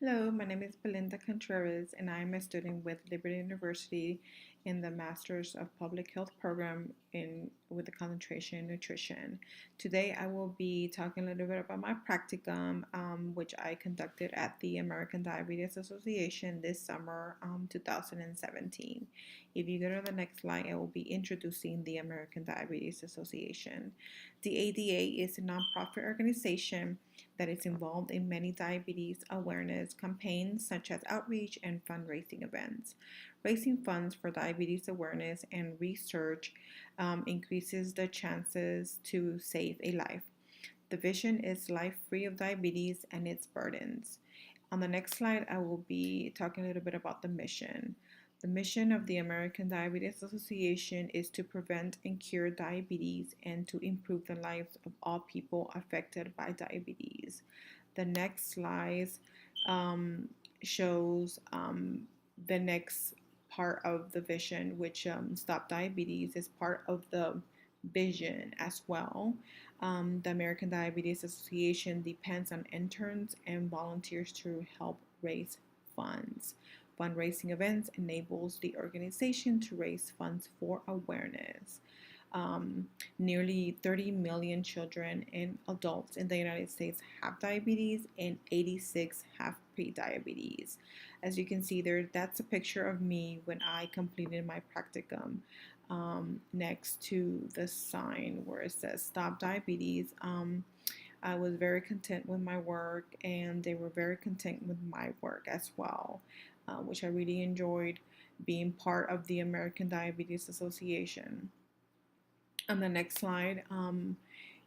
Hello, my name is Belinda Contreras, and I am a student with Liberty University in the Masters of Public Health program with a concentration in nutrition. Today, I will be talking a little bit about my practicum, which I conducted at the American Diabetes Association this summer, 2017. If you go to the next slide, I will be introducing the American Diabetes Association. The ADA is a nonprofit organization that is involved in many diabetes awareness campaigns such as outreach and fundraising events. Raising funds for diabetes awareness and research increases the chances to save a life. The vision is life free of diabetes and its burdens. On the next slide, I will be talking a little bit about the mission. The mission of the American Diabetes Association is to prevent and cure diabetes and to improve the lives of all people affected by diabetes. The next slide um, shows the next part of the vision, which Stop Diabetes is part of the vision as well. The American Diabetes Association depends on interns and volunteers to help raise funds. Fundraising events enables the organization to raise funds for awareness. Um, Nearly 30 million children and adults in the United States have diabetes, and 86 have prediabetes. As you can see there, that's a picture of me when I completed my practicum. Next to the sign where it says Stop Diabetes. I was very content with my work, and they were very content with my work as well, which I really enjoyed being part of the American Diabetes Association. On the next slide,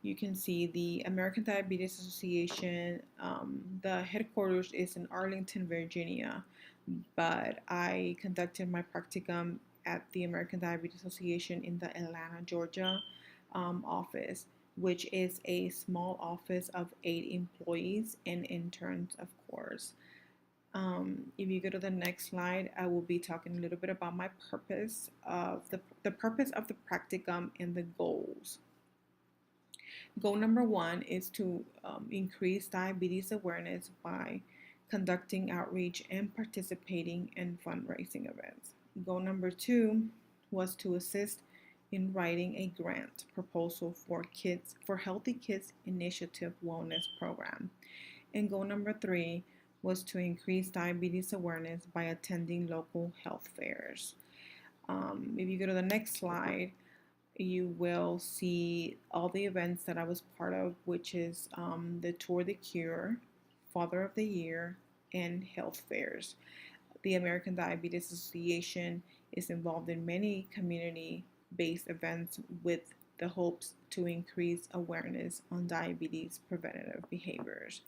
you can see the American Diabetes Association. The headquarters is in Arlington, Virginia, but I conducted my practicum at the American Diabetes Association in the Atlanta, Georgia office, which is a small office of 8 employees and interns, of course. If you go to the next slide, I will be talking a little bit about my purpose of the purpose of the practicum and the goals. Goal number one is to increase diabetes awareness by conducting outreach and participating in fundraising events. Goal number two was to assist in writing a grant proposal for Healthy Kids Initiative Wellness Program. And goal number three was to increase diabetes awareness by attending local health fairs. If you go to the next slide, you will see all the events that I was part of, which is the Tour de Cure, Father of the Year, and health fairs. The American Diabetes Association is involved in many community based events with the hopes to increase awareness on diabetes preventative behaviors.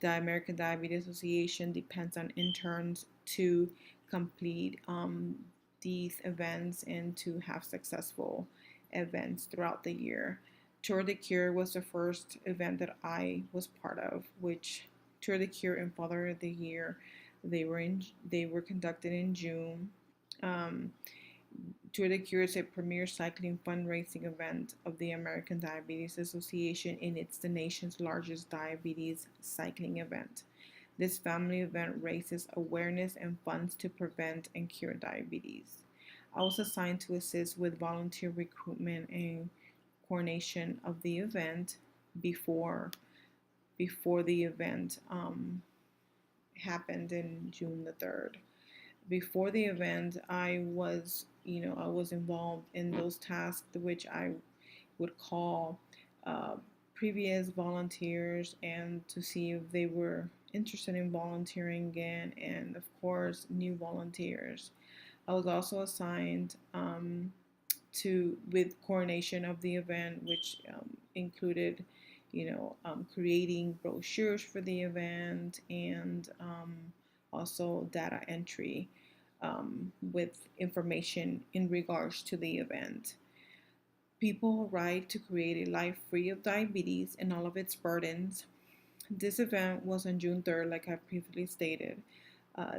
The American Diabetes Association depends on interns to complete these events and to have successful events throughout the year. Tour de Cure was the first event that I was part of, which Tour de Cure and Father of the Year, they were conducted in June. Um, Tour de Cure is a premier cycling fundraising event of the American Diabetes Association, and it's the nation's largest diabetes cycling event. This family event raises awareness and funds to prevent and cure diabetes. I was assigned to assist with volunteer recruitment and coordination of the event before the event happened in June the 3rd. Before the event, I was involved in those tasks, which I would call uh, previous volunteers and to see if they were interested in volunteering again, and of course, new volunteers. I was also assigned to with coordination of the event, which included, creating brochures for the event and also data entry with information in regards to the event. People ride to create a life free of diabetes and all of its burdens. This event was on June 3rd, like I previously stated.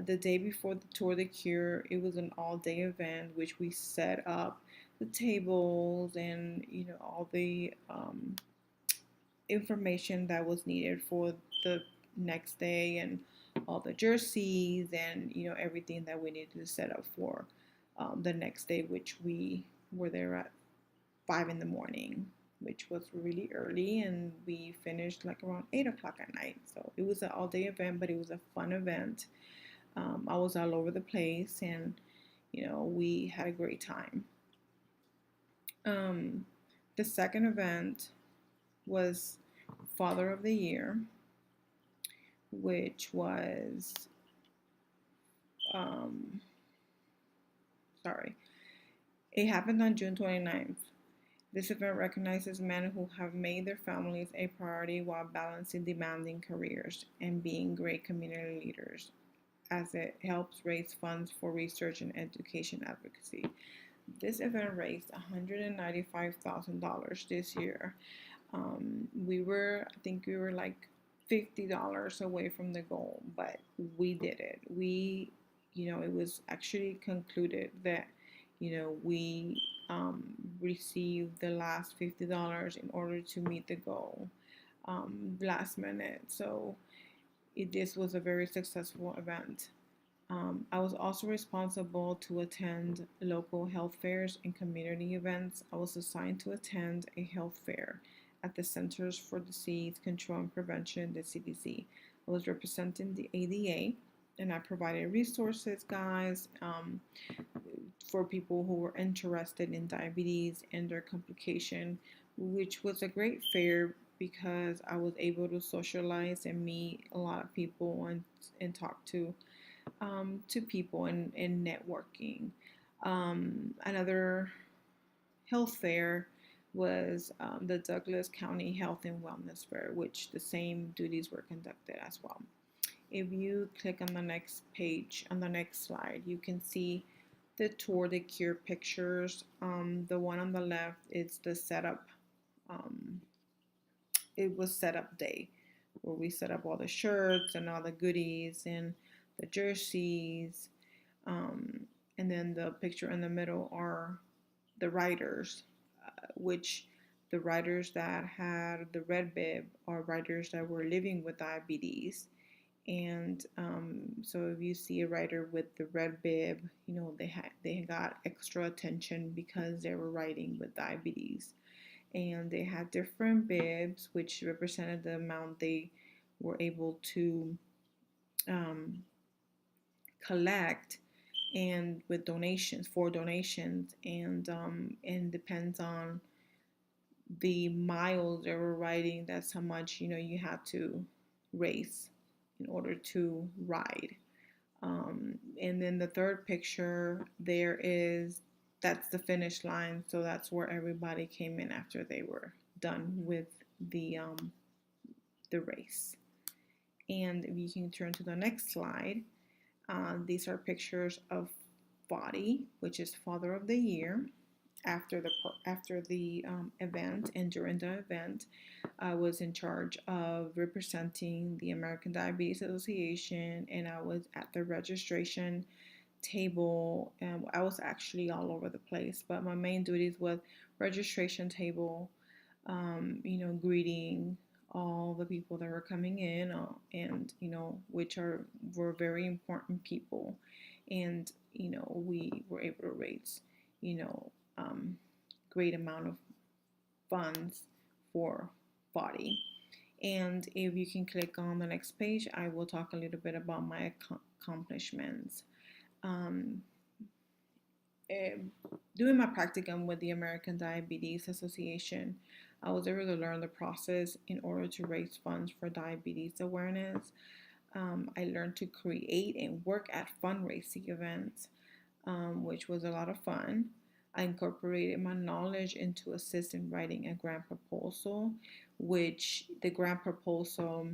The day before the Tour de Cure, it was an all-day event, which we set up the tables and all the information that was needed for the next day, and all the jerseys and everything that we needed to set up for the next day, which we were there at 5 in the morning, which was really early, and we finished like around 8 o'clock at night. So it was an all-day event, but it was a fun event. I was all over the place, and we had a great time. Um, the second event was Father of the Year, which was um, sorry, it happened on June 29th. This event recognizes men who have made their families a priority while balancing demanding careers and being great community leaders, as it helps raise funds for research and education advocacy. This event raised $195,000 this year. I think we were like $50 away from the goal, but we did it. It was actually concluded that, we received the last $50 in order to meet the goal last minute. So this was a very successful event. I was also responsible to attend local health fairs and community events. I was assigned to attend a health fair at the Centers for Disease Control and Prevention, the CDC. I was representing the ADA, and I provided resources, guys, for people who were interested in diabetes and their complication, which was a great fair because I was able to socialize and meet a lot of people and talk to people and networking. Another health fair was the Douglas County Health and Wellness Fair, which the same duties were conducted as well. If you click on the next page, on the next slide, you can see the Tour de Cure pictures. The one on the left is the setup. Um, it was setup day where we set up all the shirts and all the goodies and the jerseys. Um, and then the picture in the middle are the riders, which the riders that had the red bib are riders that were living with diabetes. And so if you see a rider with the red bib, they got extra attention because they were riding with diabetes, and they had different bibs which represented the amount they were able to um, collect, and with donations for donations, and depends on the miles they were riding. That's how much you had to race in order to ride. And then the third picture there is that's the finish line, so that's where everybody came in after they were done with the race. And if you can turn to the next slide, these are pictures of Body, which is Father of the Year. After the event and during the event, I was in charge of representing the American Diabetes Association, and I was at the registration table. And I was actually all over the place, but my main duties was registration table, greeting all the people that were coming in, and which were very important people, and we were able to raise great amount of funds for Body. And if you can click on the next page, I will talk a little bit about my accomplishments. Um, Doing my practicum with the American Diabetes Association, I was able to learn the process in order to raise funds for diabetes awareness. I learned to create and work at fundraising events, which was a lot of fun. I incorporated my knowledge into assist in writing a grant proposal, which the grant proposal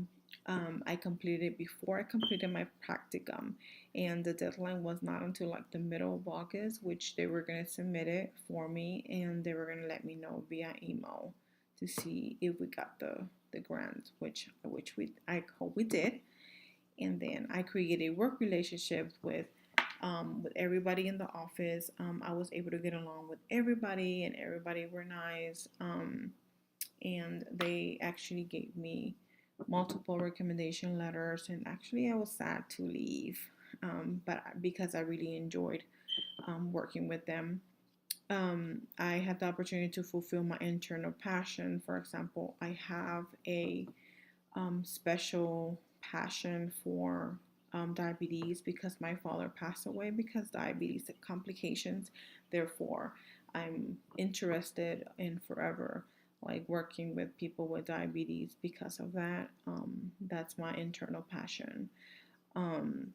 I completed before I completed my practicum, and the deadline was not until like the middle of August, which they were going to submit it for me, and they were going to let me know via email to see if we got the grant, which I hope we did. And then I created work relationships with everybody in the office. I was able to get along with everybody, and everybody were nice. And they actually gave me multiple recommendation letters, and actually I was sad to leave, but because I really enjoyed working with them. I had the opportunity to fulfill my internal passion. For example, I have a special passion for diabetes because my father passed away because diabetes complications. Therefore, I'm interested in forever like working with people with diabetes because of that. That's my internal passion. Um,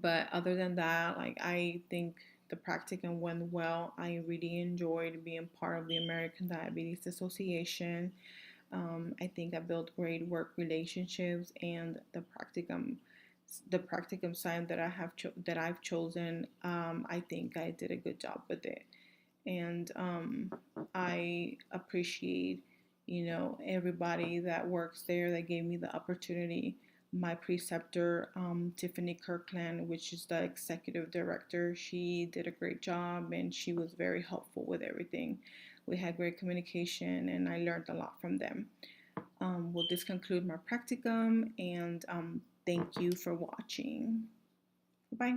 but other than that, like I think the practicum went well. I really enjoyed being part of the American Diabetes Association. I think I built great work relationships, and the practicum sign that that I've chosen, I think I did a good job with it, and I appreciate, everybody that works there that gave me the opportunity. My preceptor, Tiffany Kirkland, which is the executive director, she did a great job and she was very helpful with everything. We had great communication and I learned a lot from them. Will this conclude my practicum? And thank you for watching. Bye.